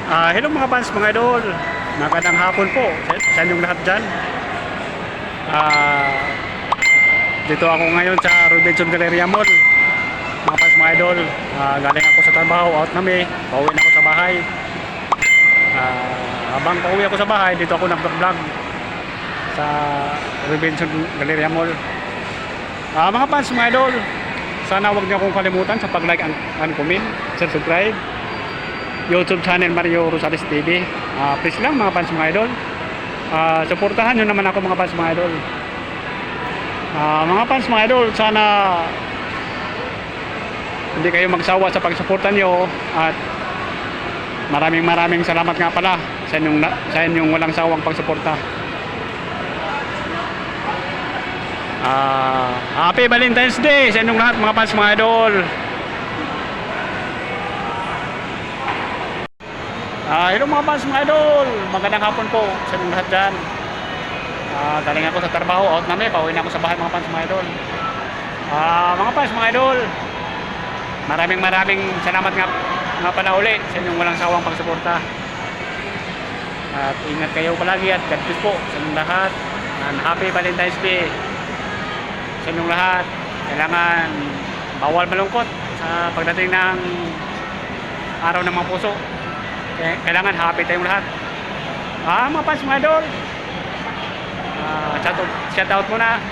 Hello mga fans, mga idol. Magandang hapon po sa inyong lahat dyan. Dito ako ngayon sa Robinson Galleria Mall. Mga fans, mga idol. Galing ako sa trabaho, out na may. Pauwi na ako sa bahay. Habang pauwi ako sa bahay, dito ako nag-vlog sa Robinson Galleria Mall. Mga fans, mga idol, sana huwag niyo akong kalimutan sa pag-like and comment, subscribe YouTube channel Mario Rosales TV. Please lang mga fans, mga idol, suportahan nyo naman ako mga fans, mga idol. Mga fans, mga idol, sana hindi kayo magsawa sa pagsuporta nyo. At maraming salamat nga pala sa inyong walang sawang pagsuporta. Happy Valentine's Day sa inyong lahat mga fans, mga idol. Hello mga fans, mga idol. Magandang hapon po sa inyong lahat dyan. Galing ako sa trabaho, out na may. Pauwi na ako sa bahay mga fans, mga idol. Mga fans, mga idol, maraming salamat nga pala uli sa inyong walang sawang pagsuporta. At ingat kayo palagi at God bless po sa inyong lahat. And happy Valentine's Day sa inyong lahat. Kailangan bawal malungkot sa pagdating ng araw ng mga puso. Kailangan happy tayong lahat. Mga fans, mga idol, shout out muna.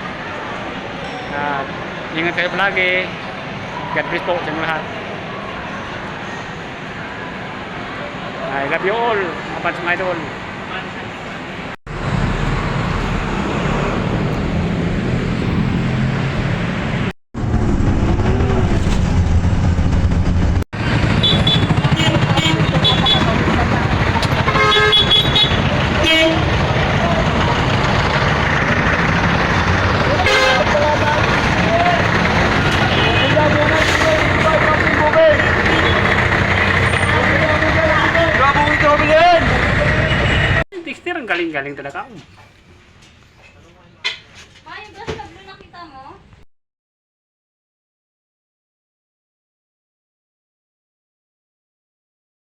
Ingat kayo palagi. God bless po sa inyong lahat. I love you all mga fans, mga idol. Dexter, ang galing-galing talaga.